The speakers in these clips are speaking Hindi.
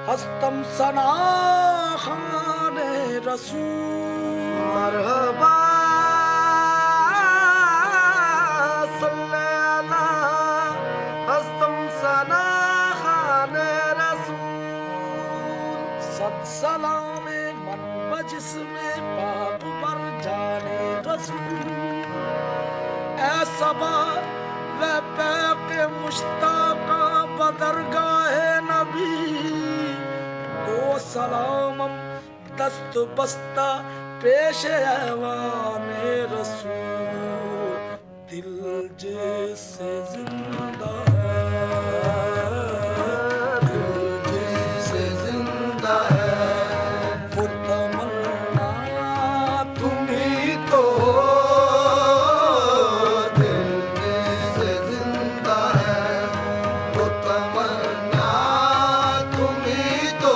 हस्तम सना खाने रसूल मरहबा सल्ले अला हस्तम सना खाने रसूल सद सलाम मन बजिस में पाक पर जाने रसूल ऐ सबा व पैक मुश्ताका बदरगाहे नबी सलामम दस्त बस्ता पेश ऐवाने रसूल दिल जैसे जिंदा है, दिल जैसे जिंदा है वो तमन्ना तुम्ही तो दिल जैसे जिंदा है वो तमन्ना तुम्ही तो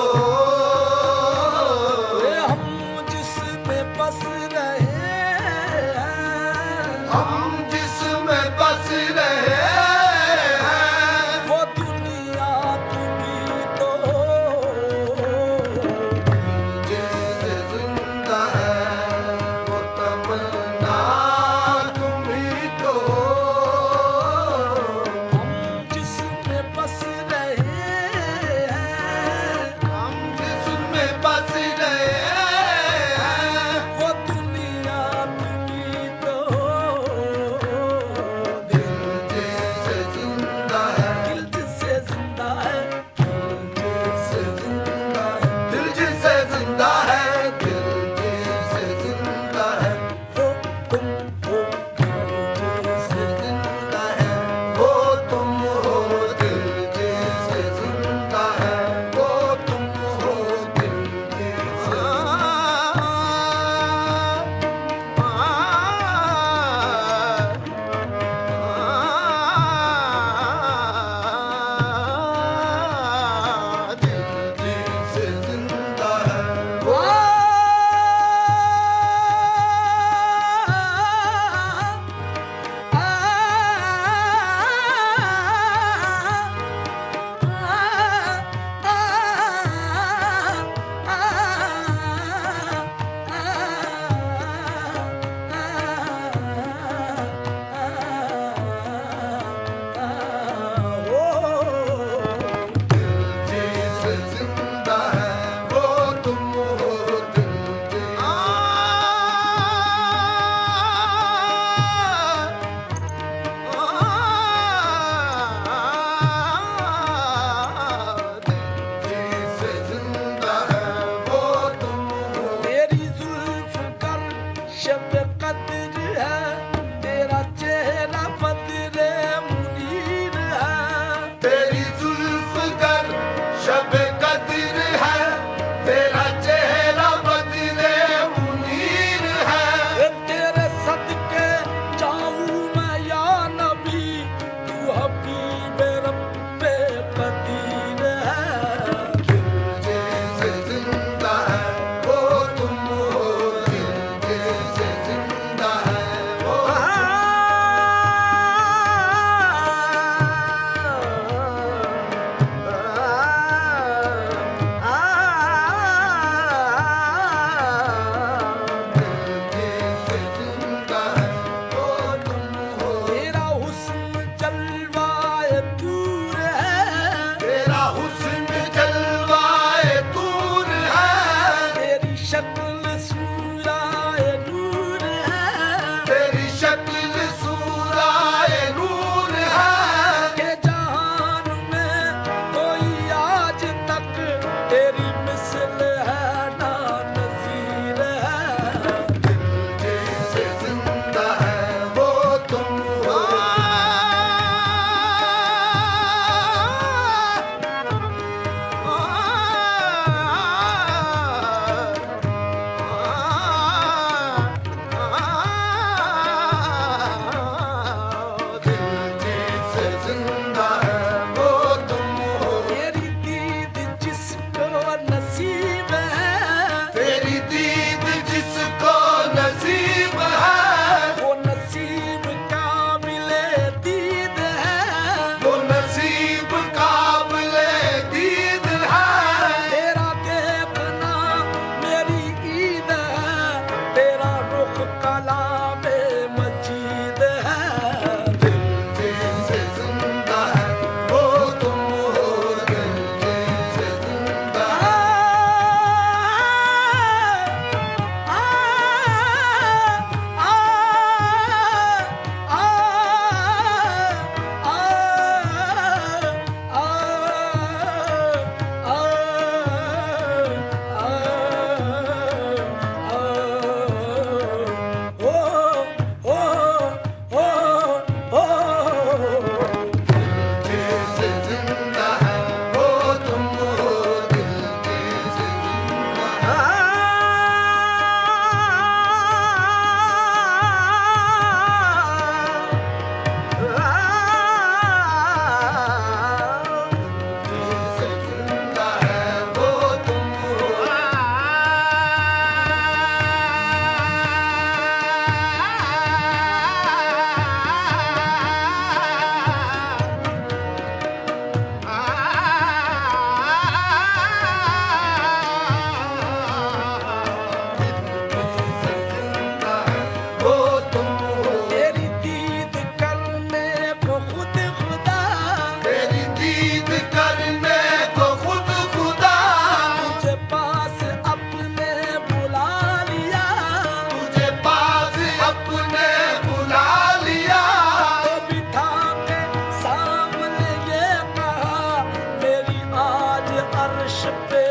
पे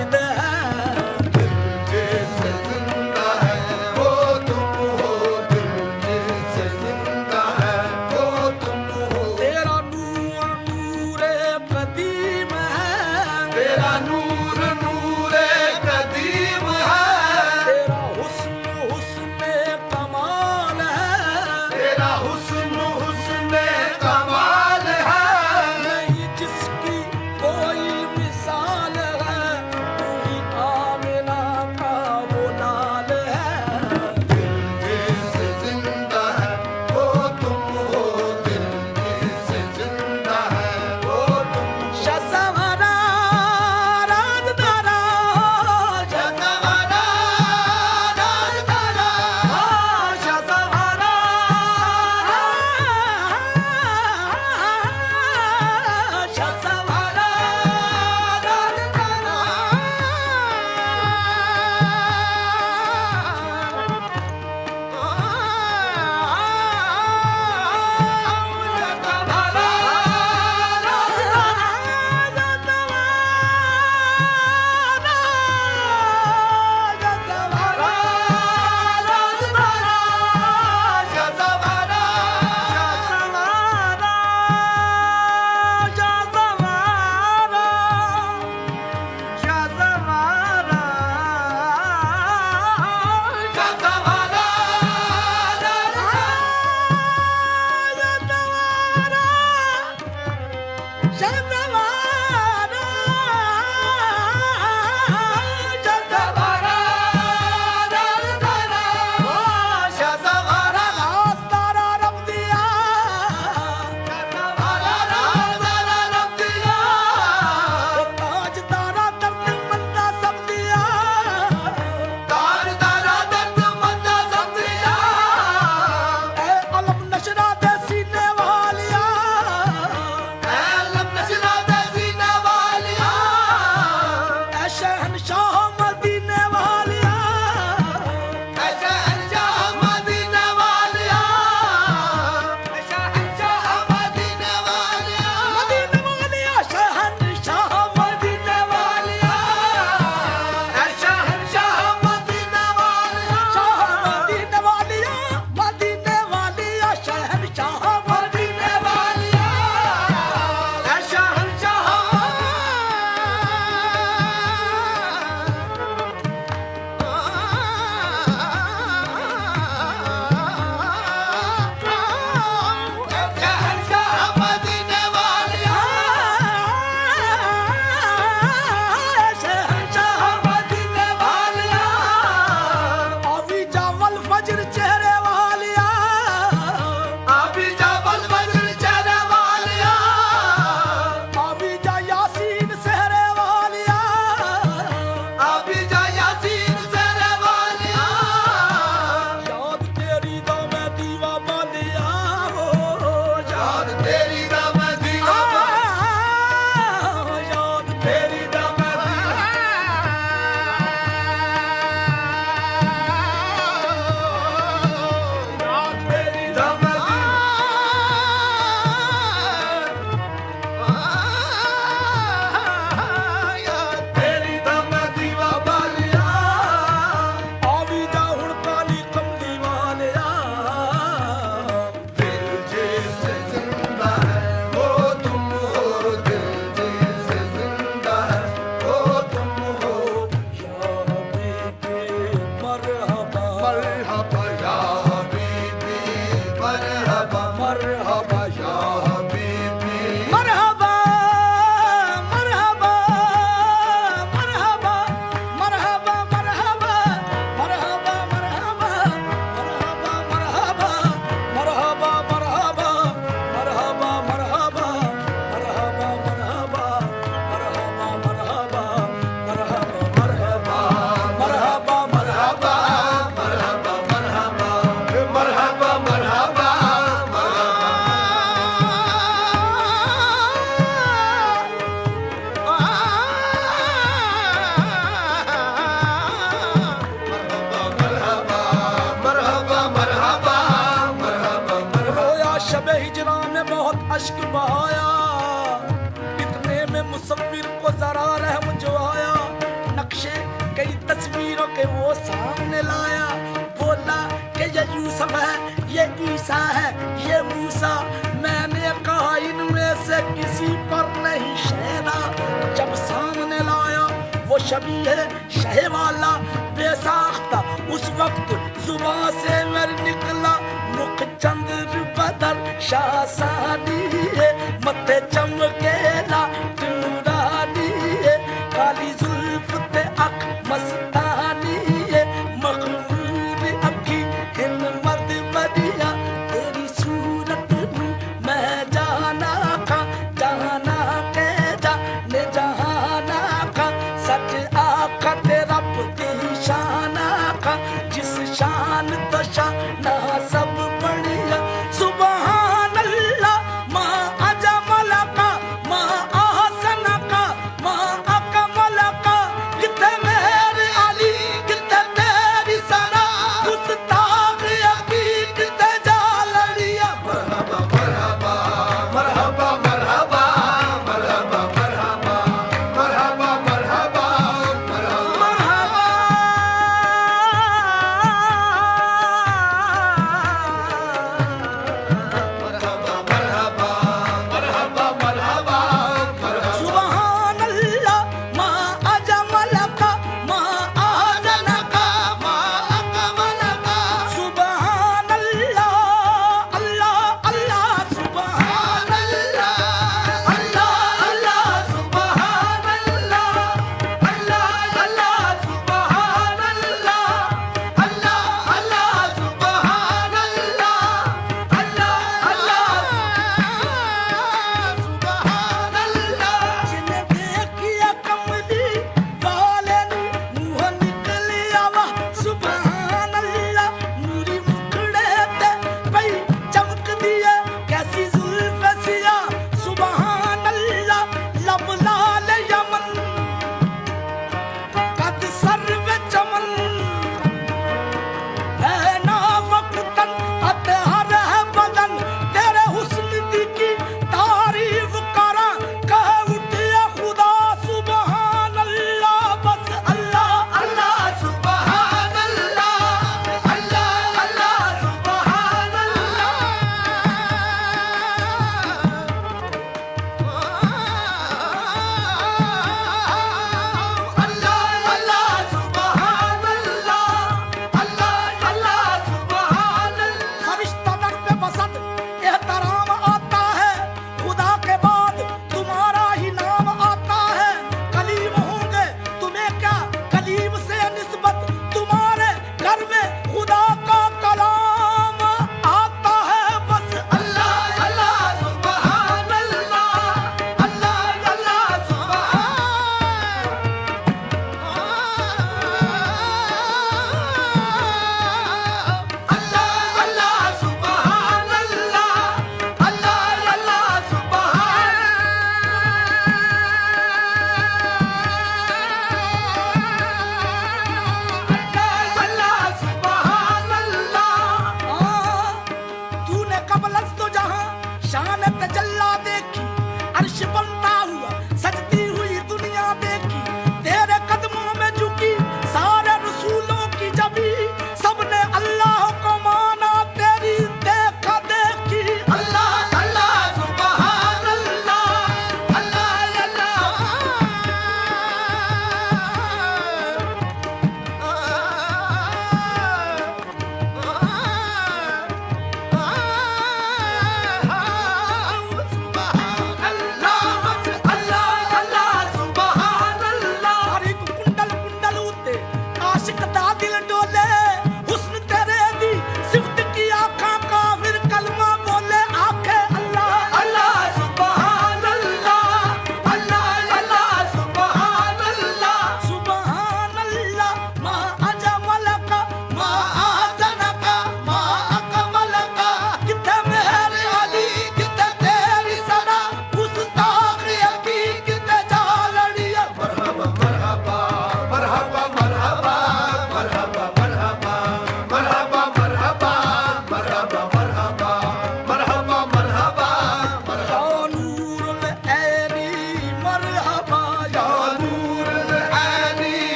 ईद है। दिल जैसे जिंदा है वो तुम हो, दिल जैसे जिंदा है वो तुम हो। तेरा नूर नूरे कदीम है, तेरा नूर नूरे कदीम है, तेरा हुस्न हुस्न कमाल है, तेरा हुस्न हुस्न कमाल है। नहीं जिसकी कोई मिसाल है, तू ही आमिना का वो लाल है। दिल जैसे जिंदा है वो तुम हो, दिल जैसे जिंदा है वो तुम हो। शहसवारा राजदारा, शहसवारा राजदारा, शहसवारा शहसवारा अश्क बहाया, इतने में मुसव्विर को जरा रहम के वो सामने लाया, बोला कि ये यूसुफ है, ये ईसा है, ये मूसा। मैंने कहा इनमें से किसी पर नहीं शहरा। जब सामने लाया वो शबीह शह वाला बेसाख्ता, उस वक्त जुबान से मेरे निकला मुख चंद्र बदर शासानी है, मथे चमकेला नूरानी है, काली जुल्फ ते अख मस्तानी है, मखमूर अखी हिन मर्द बदिया, तेरी सूरत नू मैं जाना खा, जाना के जाने जहाना खा, सच आखा ते रब दी शान आखा, जिस शान तो शाना सब बढ़िया। सुभान अल्लाह मा अजमल का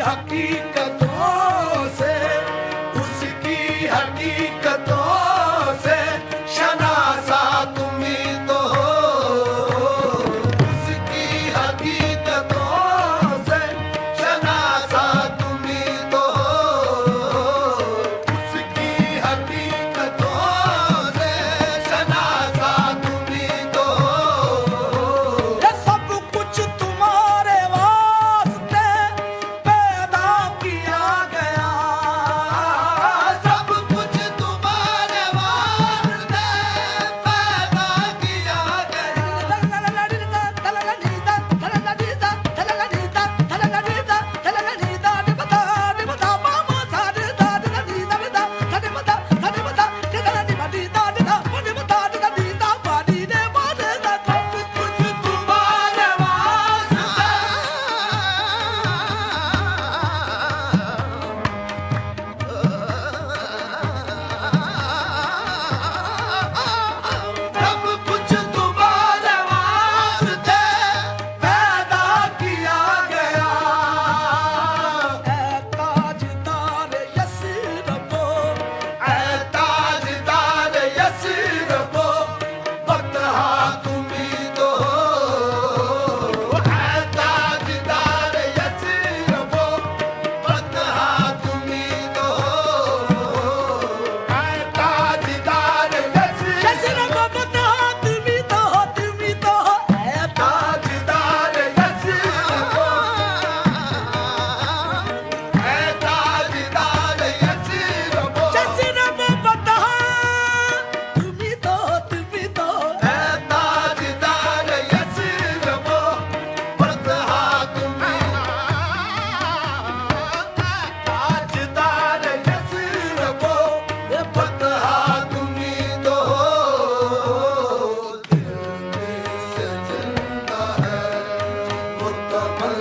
हकीकतों से, उसकी हकीकतों से शनासा तुम ही तो हो। उसकी हकीकतों से शनासा तुम ही तो हो। उसकी हकीकतों से शनासा तुम ही तो हो। ये सब कुछ तुम्हारे वास्ते पैदा किया गया। सब कुछ तुम्हारे वास्ते पैदा किया गया। कुछ तुम्हारे वास्ते सब कुछ तुम्हारे वास्ते पैदा किया गया। ताजदार यसरबो, ऐ ताजदार यसरबो, बतहा तुम ही तो हो। ऐ ताजदार यसरबो, बतहा तुम ही तो हो। ऐ ताजदार यसरबो, यसरबो बता तुम्ही तो हो, तुम्ही तो हो। ताजदार यसरबो, ऐ ताजदार यसरबो, यसरबो बता तुम्ही तो हो, तुम्ही तो हो। ऐ ताजदार यसरबो, बतहा तुम ही। ताजदार यसरबो, बतहा तुम ही तो हो। दिल में से जिंदा है मुतमल